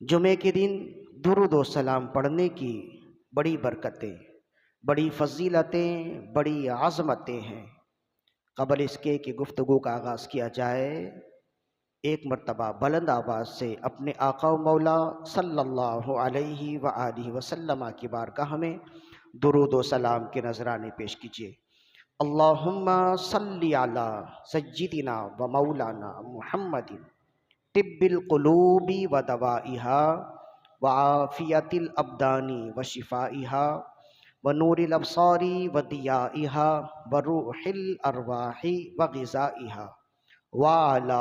جمعے کے دن درود و سلام پڑھنے کی بڑی برکتیں، بڑی فضیلتیں، بڑی عظمتیں ہیں۔ قبل اس کے کہ گفتگو کا آغاز کیا جائے، ایک مرتبہ بلند آواز سے اپنے آقا و مولا صلی اللہ علیہ وآلہ وسلم کی بارگاہ میں درود و سلام کے نذرانے پیش کیجیے۔ اللہم صلی علی سیدنا و مولانا محمد طب القلوب و دوائها وعافیت الابدان و شفائها و نور الابصار و ضیائها و روح الارواح و غذائها وعلی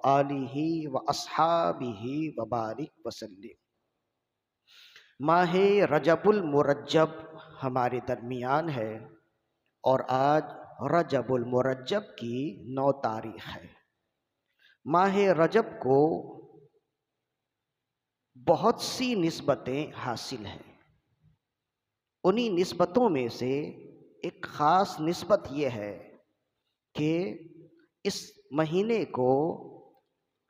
آلہ و اصحابہ و بارک وسلم۔ ماہ رجب المرجب ہمارے درمیان ہے اور آج رجب المرجب کی 9 تاریخ ہے۔ ماہ رجب کو بہت سی نسبتیں حاصل ہیں۔ انہی نسبتوں میں سے ایک خاص نسبت یہ ہے کہ اس مہینے کو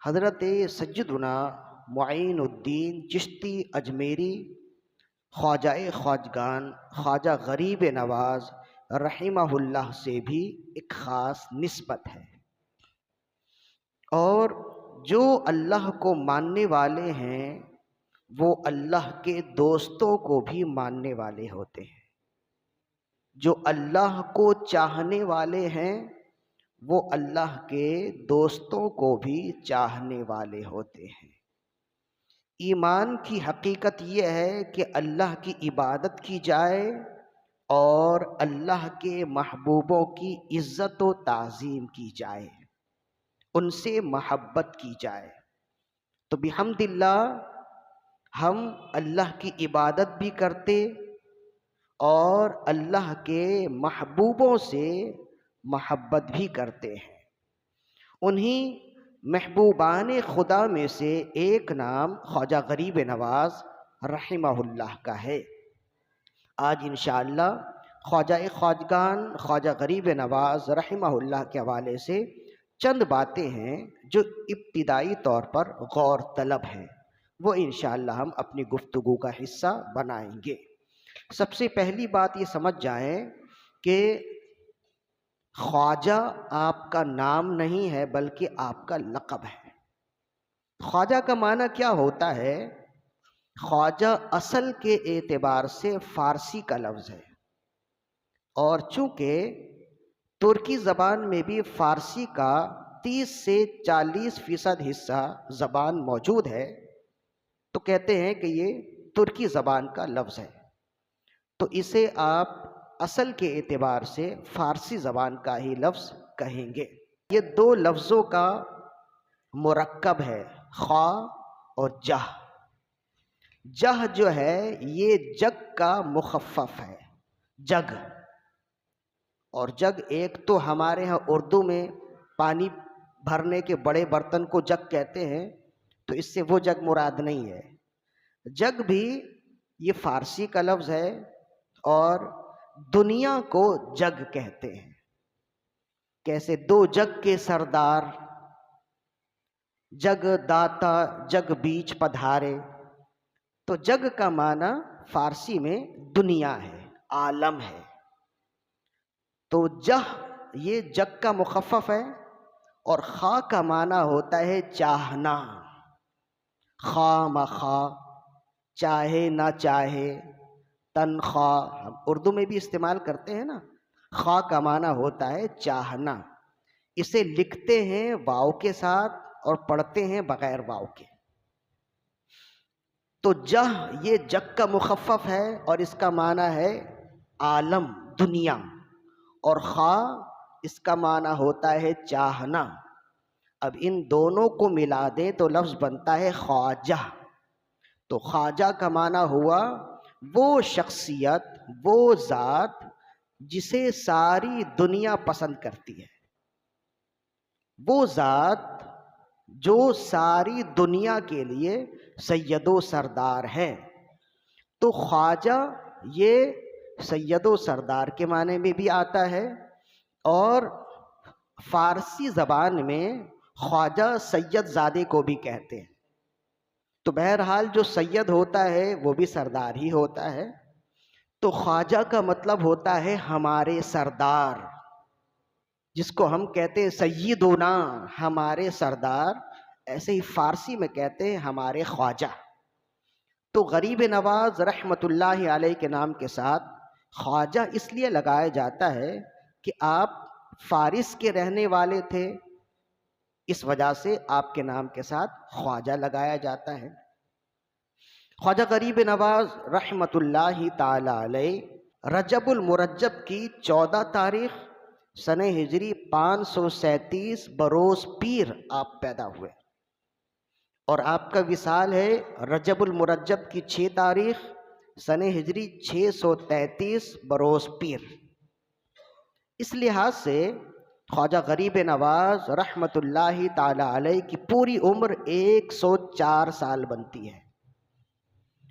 حضرت سیدنا معین الدین چشتی اجمیری خواجہ خواجگان خواجہ غریب نواز رحمہ اللہ سے بھی ایک خاص نسبت ہے، اور جو اللہ کو ماننے والے ہیں وہ اللہ کے دوستوں کو بھی ماننے والے ہوتے ہیں۔ جو اللہ کو چاہنے والے ہیں وہ اللہ کے دوستوں کو بھی چاہنے والے ہوتے ہیں۔ ایمان کی حقیقت یہ ہے کہ اللہ کی عبادت کی جائے اور اللہ کے محبوبوں کی عزت و تعظیم کی جائے، ان سے محبت کی جائے۔ تو بحمد اللہ ہم اللہ کی عبادت بھی کرتے اور اللہ کے محبوبوں سے محبت بھی کرتے ہیں۔ انہی محبوبان خدا میں سے ایک نام خواجہ غریب نواز رحمہ اللہ کا ہے۔ آج انشاءاللہ خواجہ خواجگان خواجہ غریب نواز رحمہ اللہ کے حوالے سے چند باتیں ہیں جو ابتدائی طور پر غور طلب ہیں، وہ انشاءاللہ ہم اپنی گفتگو کا حصہ بنائیں گے۔ سب سے پہلی بات یہ سمجھ جائیں کہ خواجہ آپ کا نام نہیں ہے بلکہ آپ کا لقب ہے۔ خواجہ کا معنی کیا ہوتا ہے؟ خواجہ اصل کے اعتبار سے فارسی کا لفظ ہے، اور چونکہ ترکی زبان میں بھی فارسی کا 30 سے 40% حصہ زبان موجود ہے، تو کہتے ہیں کہ یہ ترکی زبان کا لفظ ہے، تو اسے آپ اصل کے اعتبار سے فارسی زبان کا ہی لفظ کہیں گے۔ یہ 2 لفظوں کا مرکب ہے، خوا اور جہ۔ جہ جو ہے یہ جگ کا مخفف ہے، جگ۔ اور جگ ایک تو ہمارے ہاں اردو میں پانی بھرنے کے بڑے برتن کو جگ کہتے ہیں، تو اس سے وہ جگ مراد نہیں ہے۔ جگ بھی یہ فارسی کا لفظ ہے، اور دنیا کو جگ کہتے ہیں۔ کیسے 2 جگ کے سردار، جگ داتا جگ بیچ پدھارے، تو جگ کا معنی فارسی میں دنیا ہے، عالم ہے۔ تو جہ یہ جگ کا مخفف ہے، اور خواہ کا معنی ہوتا ہے چاہنا، خواہ مخواہ، چاہے نہ چاہے، تنخواہ، ہم اردو میں بھی استعمال کرتے ہیں نا۔ خواہ کا معنی ہوتا ہے چاہنا، اسے لکھتے ہیں واو کے ساتھ اور پڑھتے ہیں بغیر واو کے۔ تو جہ یہ جگ کا مخفف ہے اور اس کا معنی ہے عالم، دنیا، اور خواہ اس کا معنی ہوتا ہے چاہنا۔ اب ان دونوں کو ملا دیں تو لفظ بنتا ہے خواجہ۔ تو خواجہ کا معنی ہوا وہ شخصیت، وہ ذات جسے ساری دنیا پسند کرتی ہے، وہ ذات جو ساری دنیا کے لیے سید و سردار ہے۔ تو خواجہ یہ سید و سردار کے معنی میں بھی آتا ہے، اور فارسی زبان میں خواجہ سید زادے کو بھی کہتے ہیں۔ تو بہرحال جو سید ہوتا ہے وہ بھی سردار ہی ہوتا ہے. تو خواجہ کا مطلب ہوتا ہے ہمارے سردار، جس کو ہم کہتے ہیں سیدنا، ہمارے سردار. ایسے ہی فارسی میں کہتے ہیں ہمارے خواجہ. تو غریب نواز رحمۃ اللہ علیہ کے نام کے ساتھ خواجہ اس لیے لگایا جاتا ہے کہ آپ فارس کے رہنے والے تھے، اس وجہ سے آپ کے نام کے ساتھ خواجہ لگایا جاتا ہے. خواجہ غریب نواز رحمۃ اللہ تعالی علیہ رجب المرجب کی 14 تاریخ سنہ ہجری 537 بروز پیر آپ پیدا ہوئے، اور آپ کا وصال ہے رجب المرجب کی 6 تاریخ سنہ ہجری 633 بروز پیر. اس لحاظ سے خواجہ غریب نواز رحمۃ اللہ تعالی علیہ کی پوری عمر 104 سال بنتی ہے.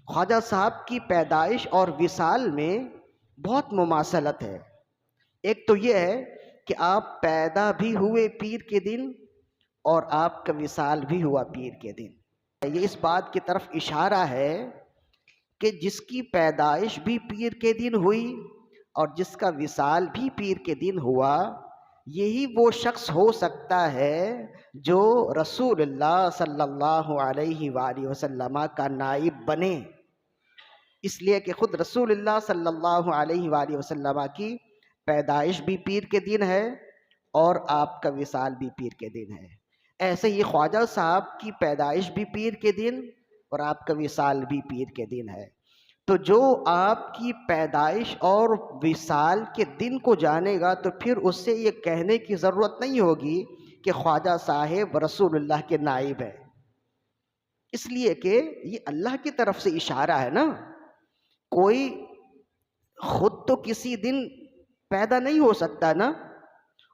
خواجہ صاحب کی پیدائش اور وصال میں بہت مماثلت ہے. ایک تو یہ ہے کہ آپ پیدا بھی ہوئے پیر کے دن اور آپ کا وصال بھی ہوا پیر کے دن. یہ اس بات کی طرف اشارہ ہے کہ جس کی پیدائش بھی پیر کے دن ہوئی اور جس کا وصال بھی پیر کے دن ہوا، یہی وہ شخص ہو سکتا ہے جو رسول اللہ صلی اللہ علیہ وآلہ وسلم کا نائب بنے. اس لیے کہ خود رسول اللہ صلی اللہ علیہ وآلہ وسلم کی پیدائش بھی پیر کے دن ہے اور آپ کا وصال بھی پیر کے دن ہے. ایسے ہی خواجہ صاحب کی پیدائش بھی پیر کے دن اور آپ کا وصال بھی پیر کے دن ہے. تو جو آپ کی پیدائش اور وصال کے دن کو جانے گا تو پھر اس سے یہ کہنے کی ضرورت نہیں ہوگی کہ خواجہ صاحب رسول اللہ کے نائب ہے، اس لیے کہ یہ اللہ کی طرف سے اشارہ ہے نا. کوئی خود تو کسی دن پیدا نہیں ہو سکتا نا،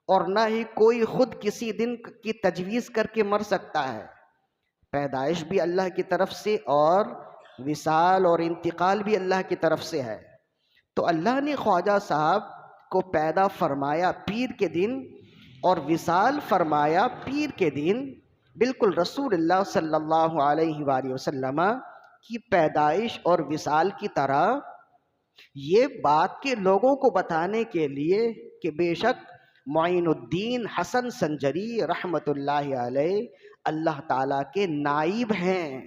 اور نہ ہی کوئی خود کسی دن کی تجویز کر کے مر سکتا ہے. پیدائش بھی اللہ کی طرف سے اور وصال اور انتقال بھی اللہ کی طرف سے ہے. تو اللہ نے خواجہ صاحب کو پیدا فرمایا پیر کے دن اور وصال فرمایا پیر کے دن، بالکل رسول اللہ صلی اللہ علیہ وآلہ وسلم کی پیدائش اور وصال کی طرح. یہ بات کے لوگوں کو بتانے کے لیے کہ بے شک معین الدین حسن سنجری رحمۃ اللہ علیہ اللہ تعالیٰ کے نائب ہیں.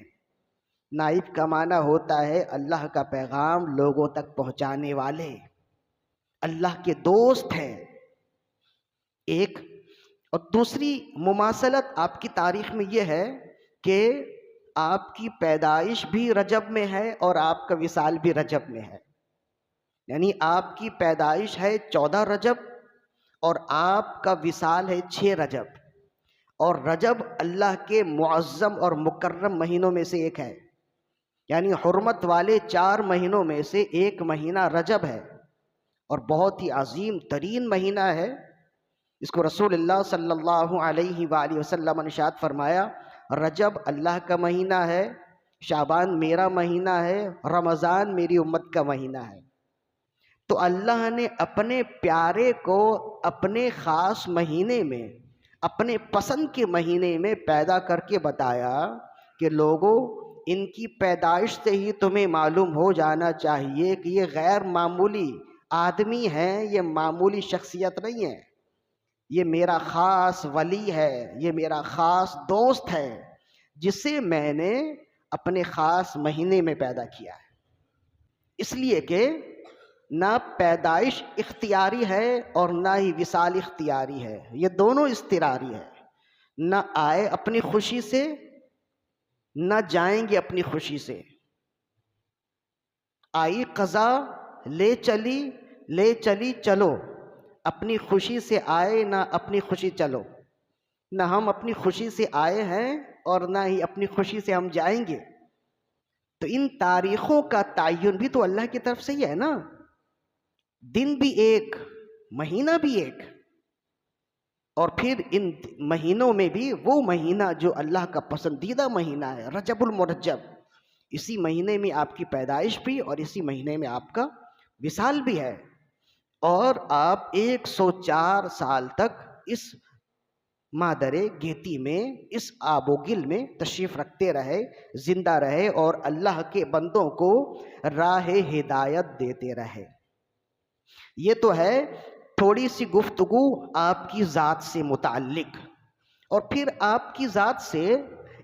نائب کا معنی ہوتا ہے اللہ کا پیغام لوگوں تک پہنچانے والے، اللہ کے دوست ہیں. ایک اور دوسری مماثلت آپ کی تاریخ میں یہ ہے کہ آپ کی پیدائش بھی رجب میں ہے اور آپ کا وصال بھی رجب میں ہے. یعنی آپ کی پیدائش ہے 14 رجب اور آپ کا وصال ہے 6 رجب. اور رجب اللہ کے معظم اور مکرم مہینوں میں سے ایک ہے، یعنی حرمت والے 4 مہینوں میں سے ایک مہینہ رجب ہے اور بہت ہی عظیم ترین مہینہ ہے. اس کو رسول اللہ صلی اللہ علیہ وآلہ وسلم نے ارشاد فرمایا رجب اللہ کا مہینہ ہے، شعبان میرا مہینہ ہے، رمضان میری امت کا مہینہ ہے. تو اللہ نے اپنے پیارے کو اپنے خاص مہینے میں، اپنے پسند کے مہینے میں پیدا کر کے بتایا کہ لوگوں ان کی پیدائش سے ہی تمہیں معلوم ہو جانا چاہیے کہ یہ غیر معمولی آدمی ہیں، یہ معمولی شخصیت نہیں ہے، یہ میرا خاص ولی ہے، یہ میرا خاص دوست ہے جسے میں نے اپنے خاص مہینے میں پیدا کیا ہے. اس لیے کہ نہ پیدائش اختیاری ہے اور نہ ہی وصال اختیاری ہے، یہ دونوں اضطراری ہے. نہ آئے اپنی خوشی سے نہ جائیں گے اپنی خوشی سے. آئی قضا لے چلی چلو، اپنی خوشی سے آئے نہ اپنی خوشی چلو. نہ ہم اپنی خوشی سے آئے ہیں اور نہ ہی اپنی خوشی سے ہم جائیں گے. تو ان تاریخوں کا تعین بھی تو اللہ کی طرف سے ہی ہے نا. دن بھی ایک، مہینہ بھی ایک، اور پھر ان مہینوں میں بھی وہ مہینہ جو اللہ کا پسندیدہ مہینہ ہے رجب المرجب، اسی مہینے میں آپ کی پیدائش بھی اور اسی مہینے میں آپ کا وصال بھی ہے. اور آپ 104 سال تک اس مادر گیتی میں اس آب و گل میں تشریف رکھتے رہے، زندہ رہے اور اللہ کے بندوں کو راہ ہدایت دیتے رہے۔ یہ تو ہے تھوڑی سی گفتگو آپ کی ذات سے متعلق، اور پھر آپ کی ذات سے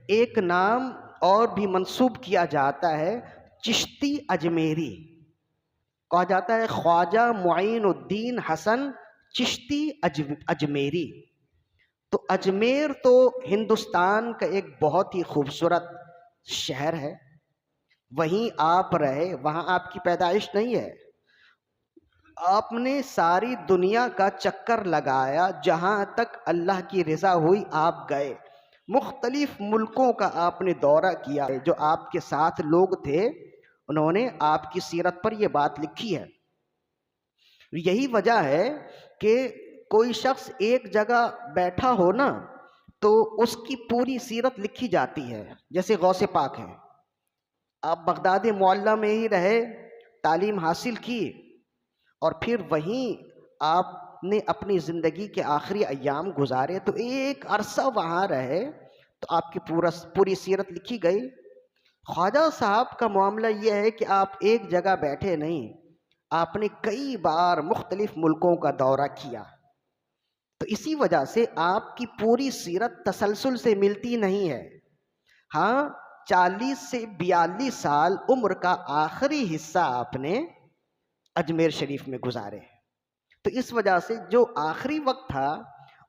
ایک نام اور بھی منسوب کیا جاتا ہے، چشتی اجمیری کہا جاتا ہے، خواجہ معین الدین حسن چشتی اجمیری۔ تو اجمیر تو ہندوستان کا ایک بہت ہی خوبصورت شہر ہے، وہیں آپ رہے، وہاں آپ کی پیدائش نہیں ہے، آپ نے ساری دنیا کا چکر لگایا، جہاں تک اللہ کی رضا ہوئی آپ گئے، مختلف ملکوں کا آپ نے دورہ کیا، جو آپ کے ساتھ لوگ تھے انہوں نے آپ کی سیرت پر یہ بات لکھی ہے۔ یہی وجہ ہے کہ کوئی شخص ایک جگہ بیٹھا ہو نا تو اس کی پوری سیرت لکھی جاتی ہے، جیسے غوث پاک ہے، آپ بغداد معلیٰ میں ہی رہے، تعلیم حاصل کی، اور پھر وہیں آپ نے اپنی زندگی کے آخری ایام گزارے، تو ایک عرصہ وہاں رہے تو آپ کی پوری سیرت لکھی گئی۔ خواجہ صاحب کا معاملہ یہ ہے کہ آپ ایک جگہ بیٹھے نہیں، آپ نے کئی بار مختلف ملکوں کا دورہ کیا، تو اسی وجہ سے آپ کی پوری سیرت تسلسل سے ملتی نہیں ہے۔ ہاں 40 سے 42 سال عمر کا آخری حصہ آپ نے اجمیر شریف میں گزارے، تو اس وجہ سے جو آخری وقت تھا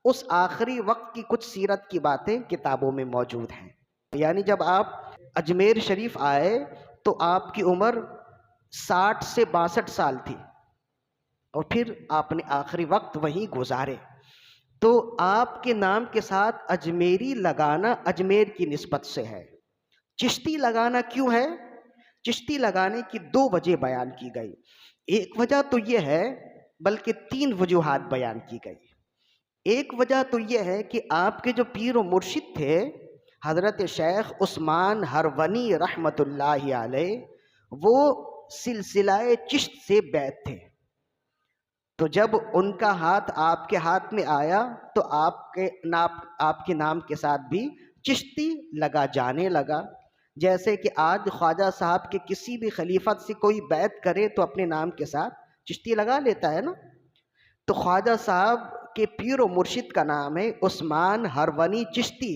اس آخری وقت کی کچھ سیرت کی باتیں کتابوں میں موجود ہیں۔ یعنی جب آپ اجمیر شریف آئے تو آپ کی عمر 60 سے 62 سال تھی، اور پھر آپ نے آخری وقت وہیں گزارے، تو آپ کے نام کے ساتھ اجمیری لگانا اجمیر کی نسبت سے ہے۔ چشتی لگانا کیوں ہے؟ چشتی لگانے کی 2 وجہ بیان کی گئی۔ ایک وجہ تو یہ ہے، بلکہ 3 وجوہات بیان کی گئی۔ ایک وجہ تو یہ ہے کہ آپ کے جو پیر و مرشد تھے حضرت شیخ عثمان ہرونی رحمت اللہ علیہ، وہ سلسلہ چشت سے بیعت تھے، تو جب ان کا ہاتھ آپ کے ہاتھ میں آیا تو آپ کے نام کے ساتھ بھی چشتی لگا جانے لگا، جیسے کہ آج خواجہ صاحب کے کسی بھی خلیفت سے کوئی بیعت کرے تو اپنے نام کے ساتھ چشتی لگا لیتا ہے نا، تو خواجہ صاحب کے پیر و مرشد کا نام ہے عثمان ہرونی چشتی،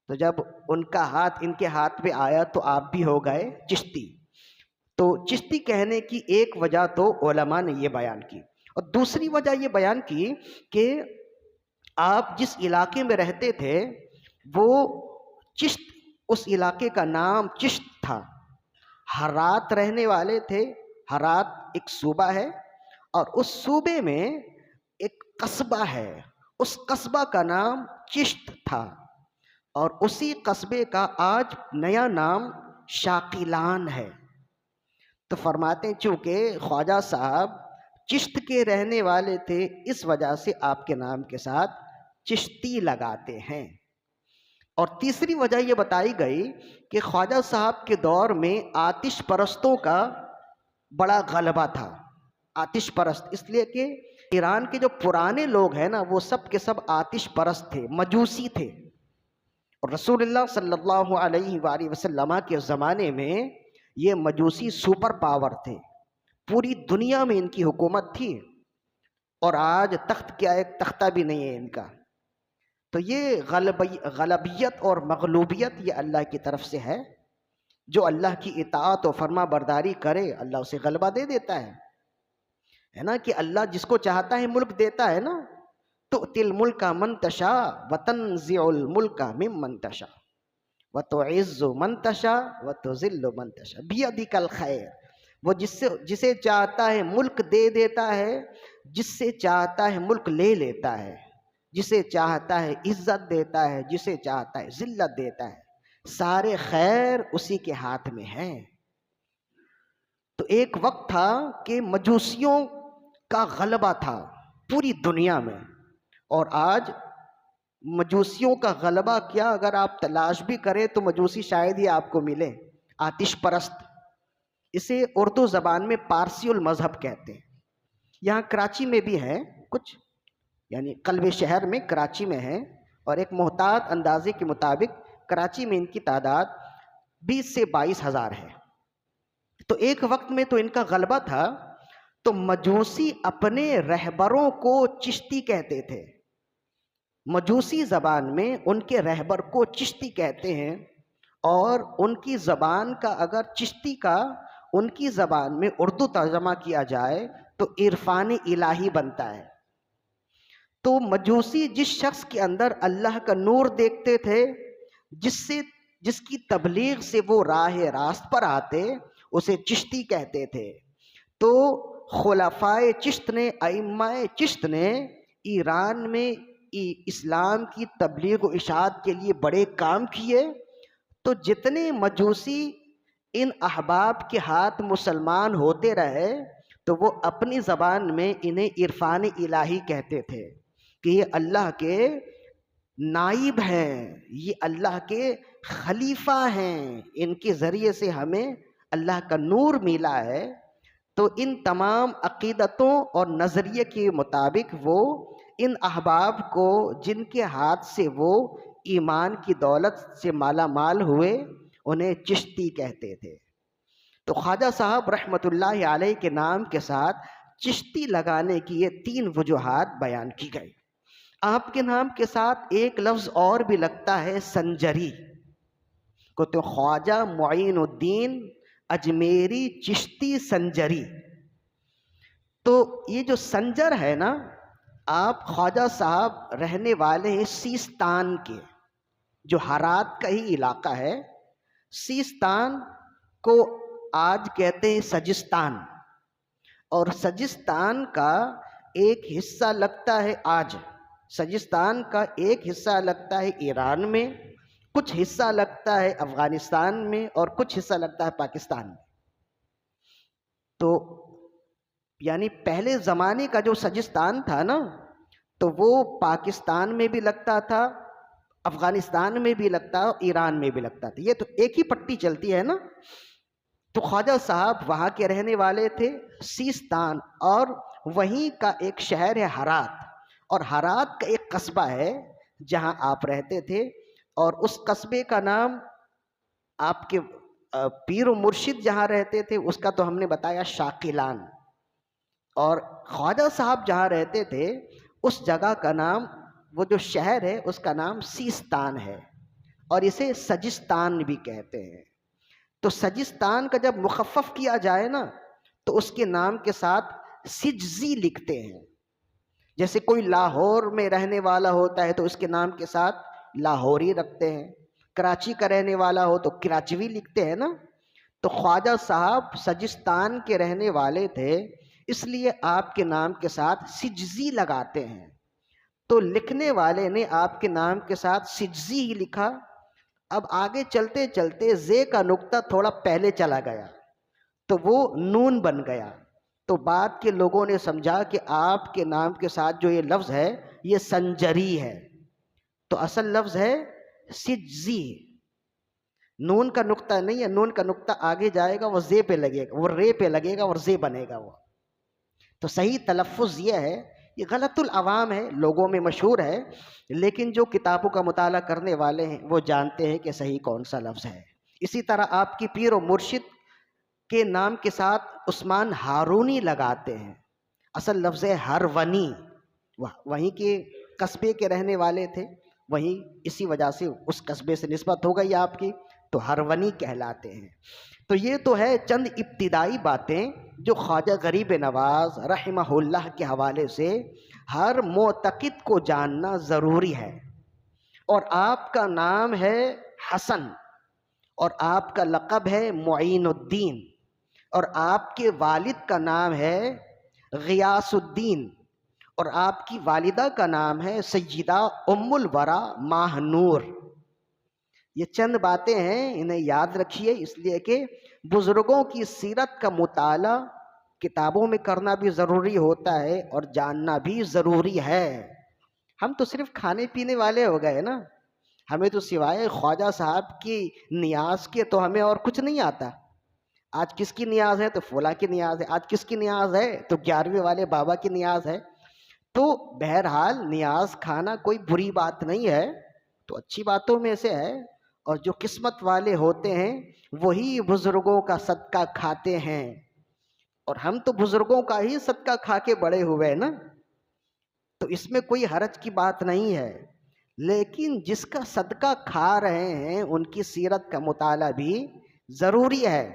تو جب ان کا ہاتھ ان کے ہاتھ میں آیا تو آپ بھی ہو گئے چشتی۔ تو چشتی کہنے کی ایک وجہ تو علماء نے یہ بیان کی، اور دوسری وجہ یہ بیان کی کہ آپ جس علاقے میں رہتے تھے وہ چشت، اس علاقے کا نام چشت تھا، ہرات رہنے والے تھے، ہرات ایک صوبہ ہے، اور اس صوبے میں ایک قصبہ ہے، اس قصبہ کا نام چشت تھا، اور اسی قصبے کا آج نیا نام شاقیلان ہے۔ تو فرماتے ہیں چونکہ خواجہ صاحب چشت کے رہنے والے تھے، اس وجہ سے آپ کے نام کے ساتھ چشتی لگاتے ہیں۔ اور تیسری وجہ یہ بتائی گئی کہ خواجہ صاحب کے دور میں آتش پرستوں کا بڑا غلبہ تھا۔ آتش پرست اس لیے کہ ایران کے جو پرانے لوگ ہیں نا وہ سب کے سب آتش پرست تھے، مجوسی تھے، اور رسول اللہ صلی اللہ علیہ وآلہ وسلم کے زمانے میں یہ مجوسی سپر پاور تھے، پوری دنیا میں ان کی حکومت تھی، اور آج تخت کیا ایک تختہ بھی نہیں ہے ان کا۔ تو یہ غلبیت اور مغلوبیت یہ اللہ کی طرف سے ہے، جو اللہ کی اطاعت و فرما برداری کرے اللہ اسے غلبہ دے دیتا ہے نا، کہ اللہ جس کو چاہتا ہے ملک دیتا ہے نا، تؤتی الملک من تشاء وتنزع الملک ممن تشاء وتعز من تشاء وتذل من تشاء بیدک الخیر، وہ جسے چاہتا ہے ملک دے دیتا ہے، جس سے چاہتا ہے ملک لے لیتا ہے، جسے چاہتا ہے عزت دیتا ہے، جسے چاہتا ہے ذلت دیتا ہے، سارے خیر اسی کے ہاتھ میں ہیں۔ تو ایک وقت تھا کہ مجوسیوں کا غلبہ تھا پوری دنیا میں، اور آج مجوسیوں کا غلبہ کیا اگر آپ تلاش بھی کریں تو مجوسی شاید ہی آپ کو ملے، آتش پرست، اسے اردو زبان میں پارسی المذہب کہتے ہیں۔ یہاں کراچی میں بھی ہے کچھ یعنی قلب شہر میں کراچی میں ہے، اور ایک محتاط اندازے کے مطابق کراچی میں ان کی تعداد 20 سے 22 ہزار ہے۔ تو ایک وقت میں تو ان کا غلبہ تھا، تو مجوسی اپنے رہبروں کو چشتی کہتے تھے۔ مجوسی زبان میں ان کے رہبر کو چشتی کہتے ہیں، اور ان کی زبان کا اگر چشتی کا ان کی زبان میں اردو ترجمہ کیا جائے تو عرفان الہی بنتا ہے۔ تو مجوسی جس شخص کے اندر اللہ کا نور دیکھتے تھے، جس کی تبلیغ سے وہ راہ راست پر آتے، اسے چشتی کہتے تھے۔ تو خلفائے چشت نے، ائمہ چشت نے ایران میں اسلام کی تبلیغ و اشاعت کے لیے بڑے کام کیے۔ تو جتنے مجوسی ان احباب کے ہاتھ مسلمان ہوتے رہے، تو وہ اپنی زبان میں انہیں عرفان الہی کہتے تھے کہ یہ اللہ کے نائب ہیں، یہ اللہ کے خلیفہ ہیں، ان کے ذریعے سے ہمیں اللہ کا نور ملا ہے۔ تو ان تمام عقیدتوں اور نظریے کے مطابق وہ ان احباب کو، جن کے ہاتھ سے وہ ایمان کی دولت سے مالا مال ہوئے، انہیں چشتی کہتے تھے۔ تو خواجہ صاحب رحمۃ اللہ علیہ کے نام کے ساتھ چشتی لگانے کی یہ 3 وجوہات بیان کی گئی۔ آپ کے نام کے ساتھ ایک لفظ اور بھی لگتا ہے، سنجری کو، تو خواجہ معین الدین اجمیری چشتی سنجری۔ تو یہ جو سنجر ہے نا، آپ خواجہ صاحب رہنے والے ہیں سیستان کے، جو ہرات کا ہی علاقہ ہے۔ سیستان کو آج کہتے ہیں سجستان، اور سجستان کا ایک حصہ لگتا ہے آج، سجستان کا ایک حصہ لگتا ہے ایران میں، کچھ حصہ لگتا ہے افغانستان میں، اور کچھ حصہ لگتا ہے پاکستان میں۔ تو یعنی پہلے زمانے کا جو سجستان تھا نا، تو وہ پاکستان میں بھی لگتا تھا، افغانستان میں بھی لگتا، ایران میں بھی لگتا تھا، یہ تو ایک ہی پٹی چلتی ہے نا۔ تو خواجہ صاحب وہاں کے رہنے والے تھے، سیستان، اور وہیں کا ایک شہر ہے ہرات، اور ہرات کا ایک قصبہ ہے جہاں آپ رہتے تھے، اور اس قصبے کا نام آپ کے پیر و مرشد جہاں رہتے تھے اس کا تو ہم نے بتایا شاقلان، اور خواجہ صاحب جہاں رہتے تھے اس جگہ کا نام، وہ جو شہر ہے اس کا نام سیستان ہے، اور اسے سجستان بھی کہتے ہیں۔ تو سجستان کا جب مخفف کیا جائے نا، تو اس کے نام کے ساتھ سجزی لکھتے ہیں۔ جیسے کوئی لاہور میں رہنے والا ہوتا ہے تو اس کے نام کے ساتھ لاہوری رکھتے ہیں، کراچی کا رہنے والا ہو تو کراچوی لکھتے ہیں نا۔ تو خواجہ صاحب سجستان کے رہنے والے تھے، اس لیے آپ کے نام کے ساتھ سجزی لگاتے ہیں۔ تو لکھنے والے نے آپ کے نام کے ساتھ سجزی ہی لکھا۔ اب آگے چلتے چلتے زے کا نقطہ تھوڑا پہلے چلا گیا تو وہ نون بن گیا، تو بعد کے لوگوں نے سمجھا کہ آپ کے نام کے ساتھ جو یہ لفظ ہے یہ سنجری ہے، تو اصل لفظ ہے سجزی، نون کا نقطہ نہیں ہے، نون کا نقطہ آگے جائے گا وہ زے پہ لگے گا، وہ رے پہ لگے گا اور زے بنے گا وہ۔ تو صحیح تلفظ یہ ہے، یہ غلط العوام ہے، لوگوں میں مشہور ہے، لیکن جو کتابوں کا مطالعہ کرنے والے ہیں وہ جانتے ہیں کہ صحیح کون سا لفظ ہے۔ اسی طرح آپ کی پیر و مرشد کے نام کے ساتھ عثمان ہارونی لگاتے ہیں، اصل لفظ ہے ہرونی، وہیں کے قصبے کے رہنے والے تھے، وہیں اسی وجہ سے اس قصبے سے نسبت ہو گئی آپ کی، تو ہرونی کہلاتے ہیں۔ تو یہ تو ہے چند ابتدائی باتیں جو خواجہ غریب نواز رحمہ اللہ کے حوالے سے ہر معتقد کو جاننا ضروری ہے۔ اور آپ کا نام ہے حسن، اور آپ کا لقب ہے معین الدین، اور آپ کے والد کا نام ہے غیاث الدین، اور آپ کی والدہ کا نام ہے سیدہ ام الورا ماہ نور۔ یہ چند باتیں ہیں، انہیں یاد رکھیے، اس لیے کہ بزرگوں کی سیرت کا مطالعہ کتابوں میں کرنا بھی ضروری ہوتا ہے اور جاننا بھی ضروری ہے۔ ہم تو صرف کھانے پینے والے ہو گئے نا، ہمیں تو سوائے خواجہ صاحب کی نیاز کے تو ہمیں اور کچھ نہیں آتا۔ آج کس کی نیاز ہے تو فلاں کی نیاز ہے، آج کس کی نیاز ہے تو 11ویں والے بابا کی نیاز ہے۔ تو بہرحال نیاز کھانا کوئی بری بات نہیں ہے، تو اچھی باتوں میں سے ہے، اور جو قسمت والے ہوتے ہیں وہی بزرگوں کا صدقہ کھاتے ہیں، اور ہم تو بزرگوں کا ہی صدقہ کھا کے بڑے ہوئے ہیں نا، تو اس میں کوئی حرج کی بات نہیں ہے۔ لیکن جس کا صدقہ کھا رہے ہیں ان کی سیرت کا مطالعہ بھی ضروری ہے۔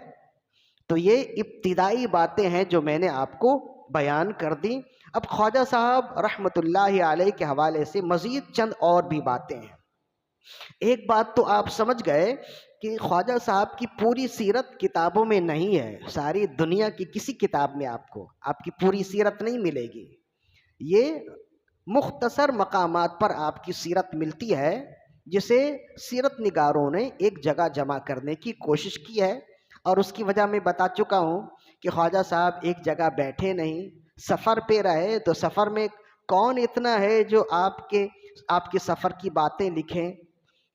تو یہ ابتدائی باتیں ہیں جو میں نے آپ کو بیان کر دی۔ اب خواجہ صاحب رحمۃ اللہ علیہ کے حوالے سے مزید چند اور بھی باتیں ہیں۔ ایک بات تو آپ سمجھ گئے کہ خواجہ صاحب کی پوری سیرت کتابوں میں نہیں ہے، ساری دنیا کی کسی کتاب میں آپ کی پوری سیرت نہیں ملے گی، یہ مختصر مقامات پر آپ کی سیرت ملتی ہے، جسے سیرت نگاروں نے ایک جگہ جمع کرنے کی کوشش کی ہے، اور اس کی وجہ میں بتا چکا ہوں کہ خواجہ صاحب ایک جگہ بیٹھے نہیں، سفر پہ رہے، تو سفر میں کون اتنا ہے جو آپ کے سفر کی باتیں لکھیں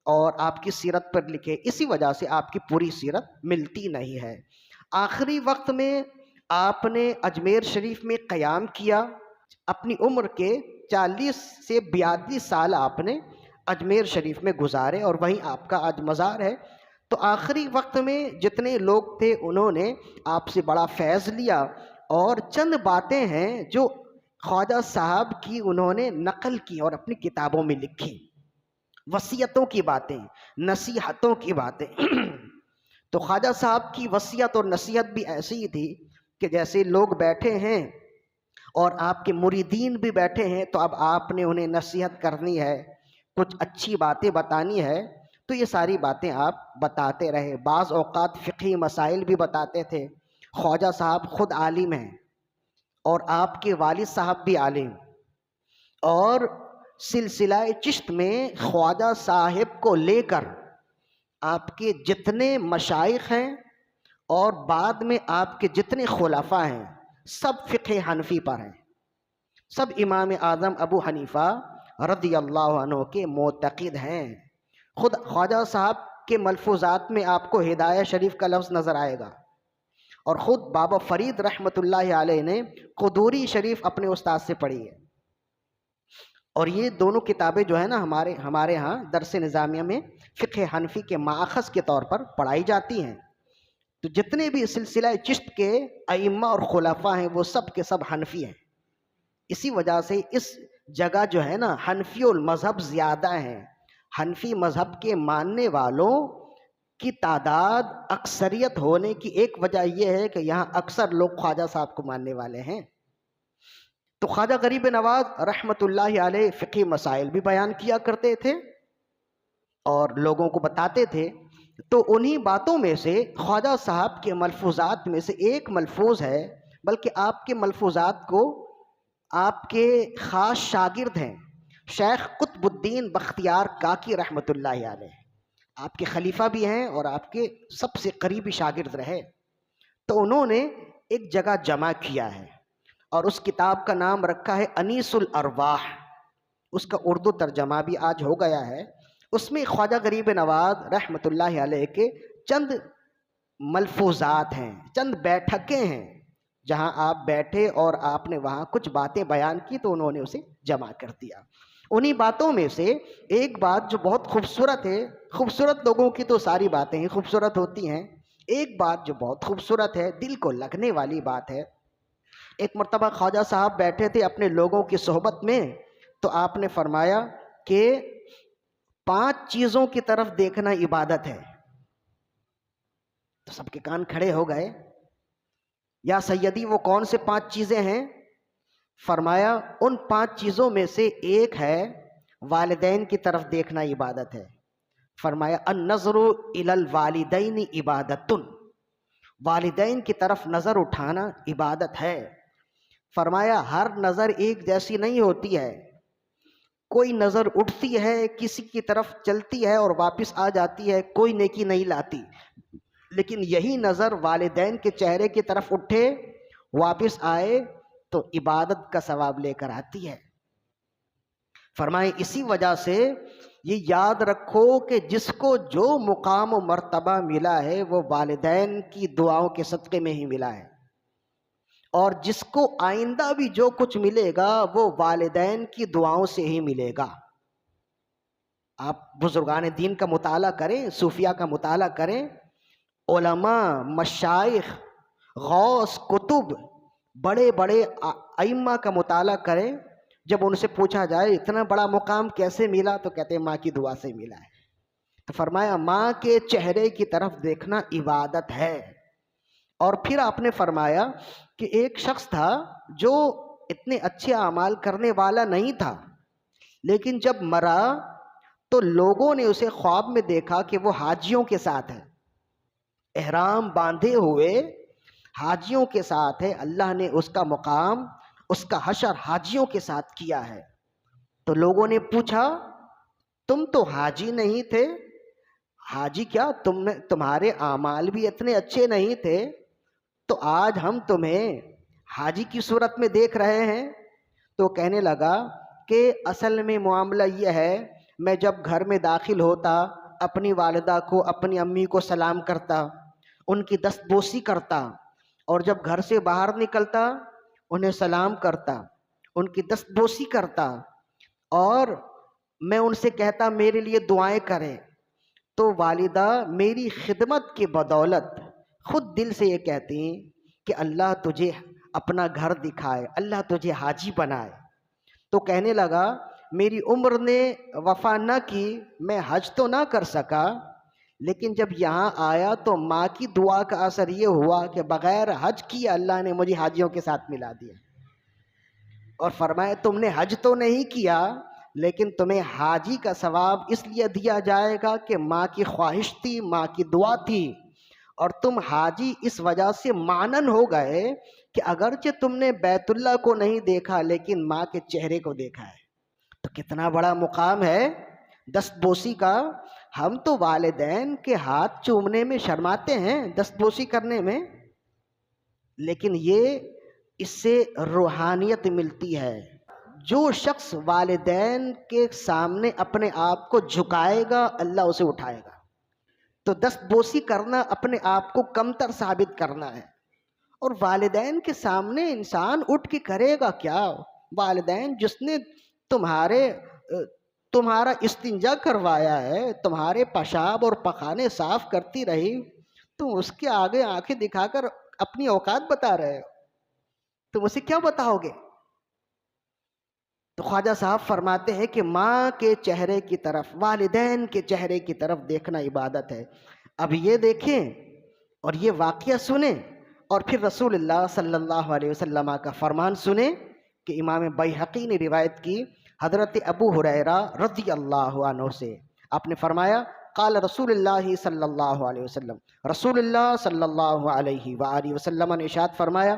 اور آپ کی سیرت پر لکھے، اسی وجہ سے آپ کی پوری سیرت ملتی نہیں ہے۔ آخری وقت میں آپ نے اجمیر شریف میں قیام کیا، اپنی عمر کے 40 سے 42 سال آپ نے اجمیر شریف میں گزارے، اور وہیں آپ کا آج مزار ہے۔ تو آخری وقت میں جتنے لوگ تھے انہوں نے آپ سے بڑا فیض لیا، اور چند باتیں ہیں جو خواجہ صاحب کی انہوں نے نقل کی اور اپنی کتابوں میں لکھی، وصیتوں کی باتیں، نصیحتوں کی باتیں۔ تو خواجہ صاحب کی وصیت اور نصیحت بھی ایسی ہی تھی کہ جیسے لوگ بیٹھے ہیں اور آپ کے مریدین بھی بیٹھے ہیں، تو اب آپ نے انہیں نصیحت کرنی ہے، کچھ اچھی باتیں بتانی ہے، تو یہ ساری باتیں آپ بتاتے رہے۔ بعض اوقات فقہی مسائل بھی بتاتے تھے۔ خواجہ صاحب خود عالم ہیں، اور آپ کے والد صاحب بھی عالم، اور سلسلہ چشت میں خواجہ صاحب کو لے کر آپ کے جتنے مشائخ ہیں اور بعد میں آپ کے جتنے خلفاء ہیں سب فقہ حنفی پر ہیں، سب امام اعظم ابو حنیفہ رضی اللہ عنہ کے معتقد ہیں۔ خود خواجہ صاحب کے ملفوظات میں آپ کو ہدایہ شریف کا لفظ نظر آئے گا، اور خود بابا فرید رحمۃ اللہ علیہ نے قدوری شریف اپنے استاد سے پڑھی ہے، اور یہ دونوں کتابیں جو ہے نا ہمارے ہاں درس نظامیہ میں فقہ حنفی کے ماخذ کے طور پر پڑھائی جاتی ہیں۔ تو جتنے بھی سلسلہ چشت کے ائمہ اور خلفاء ہیں وہ سب کے سب حنفی ہیں، اسی وجہ سے اس جگہ جو ہے نا حنفی المذہب زیادہ ہیں، حنفی مذہب کے ماننے والوں کی تعداد اکثریت ہونے کی ایک وجہ یہ ہے کہ یہاں اکثر لوگ خواجہ صاحب کو ماننے والے ہیں۔ تو خواجہ غریب نواز رحمۃ اللہ علیہ فقہی مسائل بھی بیان کیا کرتے تھے اور لوگوں کو بتاتے تھے۔ تو انہی باتوں میں سے خواجہ صاحب کے ملفوظات میں سے ایک ملفوظ ہے، بلکہ آپ کے ملفوظات کو آپ کے خاص شاگرد ہیں شیخ قطب الدین بختیار کاکی رحمۃ اللہ علیہ، آپ کے خلیفہ بھی ہیں اور آپ کے سب سے قریبی شاگرد رہے۔ تو انہوں نے ایک جگہ جمع کیا ہے، اور اس کتاب کا نام رکھا ہے انیس الارواح، اس کا اردو ترجمہ بھی آج ہو گیا ہے۔ اس میں خواجہ غریب نواز رحمۃ اللہ علیہ کے چند ملفوظات ہیں، چند بیٹھکیں ہیں جہاں آپ بیٹھے اور آپ نے وہاں کچھ باتیں بیان کی، تو انہوں نے اسے جمع کر دیا۔ انہی باتوں میں سے ایک بات جو بہت خوبصورت ہے، خوبصورت لوگوں کی تو ساری باتیں ہی خوبصورت ہوتی ہیں، ایک بات جو بہت خوبصورت ہے، دل کو لگنے والی بات ہے۔ ایک مرتبہ خواجہ صاحب بیٹھے تھے اپنے لوگوں کی صحبت میں، تو آپ نے فرمایا کہ 5 چیزوں کی طرف دیکھنا عبادت ہے۔ تو سب کے کان کھڑے ہو گئے، یا سیدی وہ کون سے 5 چیزیں ہیں؟ فرمایا ان 5 چیزوں میں سے ایک ہے والدین کی طرف دیکھنا عبادت ہے۔ فرمایا النظر الی الوالدین عبادت، والدین کی طرف نظر اٹھانا عبادت ہے۔ فرمایا ہر نظر ایک جیسی نہیں ہوتی ہے، کوئی نظر اٹھتی ہے کسی کی طرف چلتی ہے اور واپس آ جاتی ہے، کوئی نیکی نہیں لاتی، لیکن یہی نظر والدین کے چہرے کی طرف اٹھے واپس آئے تو عبادت کا ثواب لے کر آتی ہے۔ فرمائے اسی وجہ سے یہ یاد رکھو کہ جس کو جو مقام و مرتبہ ملا ہے وہ والدین کی دعاؤں کے صدقے میں ہی ملا ہے، اور جس کو آئندہ بھی جو کچھ ملے گا وہ والدین کی دعاؤں سے ہی ملے گا۔ آپ بزرگان دین کا مطالعہ کریں، صوفیاء کا مطالعہ کریں، علماء، مشائخ، غوث، کتب، بڑے بڑے ائمہ کا مطالعہ کریں، جب ان سے پوچھا جائے اتنا بڑا مقام کیسے ملا تو کہتے ہیں ماں کی دعا سے ملا ہے۔ تو فرمایا ماں کے چہرے کی طرف دیکھنا عبادت ہے۔ اور پھر آپ نے فرمایا کہ ایک شخص تھا جو اتنے اچھے اعمال کرنے والا نہیں تھا، لیکن جب مرا تو لوگوں نے اسے خواب میں دیکھا کہ وہ حاجیوں کے ساتھ ہے، احرام باندھے ہوئے حاجیوں کے ساتھ ہے۔ اللہ نے اس کا مقام، اس کا حشر حاجیوں کے ساتھ کیا ہے۔ تو لوگوں نے پوچھا تم تو حاجی نہیں تھے، حاجی کیا تمہارے اعمال بھی اتنے اچھے نہیں تھے، تو آج ہم تمہیں حاجی کی صورت میں دیکھ رہے ہیں؟ تو کہنے لگا کہ اصل میں معاملہ یہ ہے، میں جب گھر میں داخل ہوتا اپنی والدہ کو، اپنی امی کو سلام کرتا، ان کی دست بوسی کرتا، اور جب گھر سے باہر نکلتا انہیں سلام کرتا، ان کی دست بوسی کرتا، اور میں ان سے کہتا میرے لیے دعائیں کریں، تو والدہ میری خدمت کی بدولت خود دل سے یہ کہتی کہ اللہ تجھے اپنا گھر دکھائے، اللہ تجھے حاجی بنائے۔ تو کہنے لگا میری عمر نے وفا نہ کی، میں حج تو نہ کر سکا، لیکن جب یہاں آیا تو ماں کی دعا کا اثر یہ ہوا کہ بغیر حج کیے اللہ نے مجھے حاجیوں کے ساتھ ملا دیا، اور فرمایا تم نے حج تو نہیں کیا لیکن تمہیں حاجی کا ثواب اس لیے دیا جائے گا کہ ماں کی خواہش تھی، ماں کی دعا تھی، اور تم حاجی اس وجہ سے معنن ہو گئے کہ اگرچہ تم نے بیت اللہ کو نہیں دیکھا لیکن ماں کے چہرے کو دیکھا ہے۔ تو کتنا بڑا مقام ہے دست بوسی کا۔ ہم تو والدین کے ہاتھ چومنے میں شرماتے ہیں، دست بوسی کرنے میں، لیکن یہ اس سے روحانیت ملتی ہے۔ جو شخص والدین کے سامنے اپنے آپ کو جھکائے گا اللہ اسے اٹھائے گا۔ تو دست بوسی کرنا اپنے آپ کو کمتر ثابت کرنا ہے، اور والدین کے سامنے انسان اٹھ کے کرے گا کیا؟ والدین جس نے تمہارا استنجا کروایا ہے، تمہارے پیشاب اور پخانے صاف کرتی رہی، تم اس کے آگے آنکھیں دکھا کر اپنی اوقات بتا رہے ہو، تم اسے کیا بتاؤ گے؟ تو خواجہ صاحب فرماتے ہیں کہ ماں کے چہرے کی طرف، والدین کے چہرے کی طرف دیکھنا عبادت ہے۔ اب یہ دیکھیں اور یہ واقعہ سنیں، اور پھر رسول اللہ صلی اللہ علیہ وسلم کا فرمان سنیں کہ امام بیہقی نے روایت کی حضرت ابو ہریرہ رضی اللہ عنہ سے، آپ نے فرمایا قال رسول اللہ صلی اللہ علیہ وسلم، رسول اللہ صلی اللہ علیہ وآلہ وسلم نے ارشاد فرمایا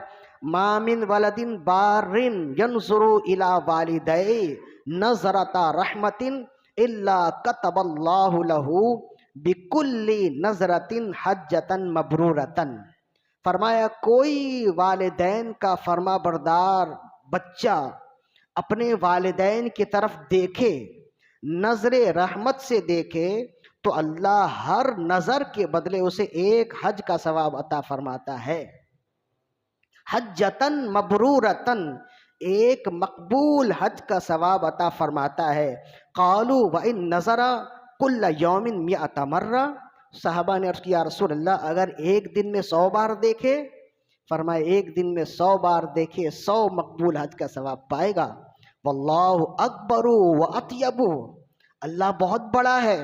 ما من ولد بار ينظر الى والديه نظرة رحمة الا كتب الله له بكل نظرة حجة مبرورة۔ فرمایا کوئی والدین کا فرما بردار بچہ اپنے والدین کی طرف دیکھے، نظر رحمت سے دیکھے، تو اللہ ہر نظر کے بدلے اسے ایک حج کا ثواب عطا فرماتا ہے، حجتن مبرورتن، ایک مقبول حج کا ثواب عطا فرماتا ہے۔ قالوا وَإِن نَظَرَ كُلَّ يَوْمٍ مِئَةَ مَرَّةٍ، صحابہ نے عرض کیا رسول اللہ اگر ایک دن میں 100 بار دیکھے؟ فرمائے ایک دن میں 100 بار دیکھے 100 مقبول حج کا ثواب پائے گا۔ واللہ اکبر واطیب، اللہ بہت بڑا ہے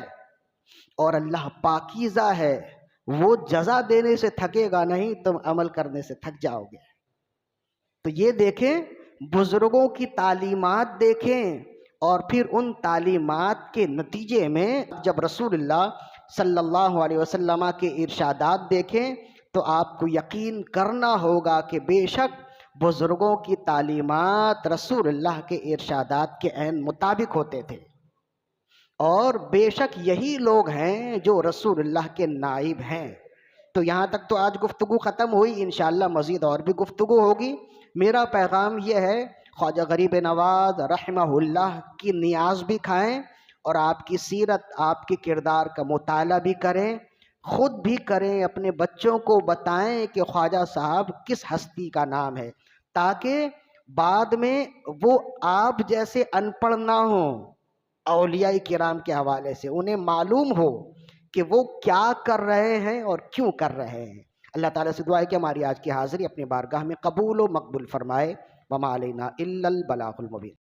اور اللہ پاکیزہ ہے، وہ جزا دینے سے تھکے گا نہیں، تم عمل کرنے سے تھک جاؤ گے۔ تو یہ دیکھیں، بزرگوں کی تعلیمات دیکھیں، اور پھر ان تعلیمات کے نتیجے میں جب رسول اللہ صلی اللہ علیہ وسلم کے ارشادات دیکھیں تو آپ کو یقین کرنا ہوگا کہ بے شک بزرگوں کی تعلیمات رسول اللہ کے ارشادات کے عین مطابق ہوتے تھے، اور بے شک یہی لوگ ہیں جو رسول اللہ کے نائب ہیں۔ تو یہاں تک تو آج گفتگو ختم ہوئی، انشاءاللہ مزید اور بھی گفتگو ہوگی۔ میرا پیغام یہ ہے، خواجہ غریب نواز رحمہ اللہ کی نیاز بھی کھائیں، اور آپ کی سیرت، آپ کے کردار کا مطالعہ بھی کریں، خود بھی کریں، اپنے بچوں کو بتائیں کہ خواجہ صاحب کس ہستی کا نام ہے، تاکہ بعد میں وہ آپ جیسے ان پڑھ نہ ہوں اولیاء کرام کے حوالے سے، انہیں معلوم ہو کہ وہ کیا کر رہے ہیں اور کیوں کر رہے ہیں۔ اللہ تعالیٰ سے دعا ہے کہ ہماری آج کی حاضری اپنی بارگاہ میں قبول و مقبول فرمائے۔ وما علینا الا البلاغ المبین۔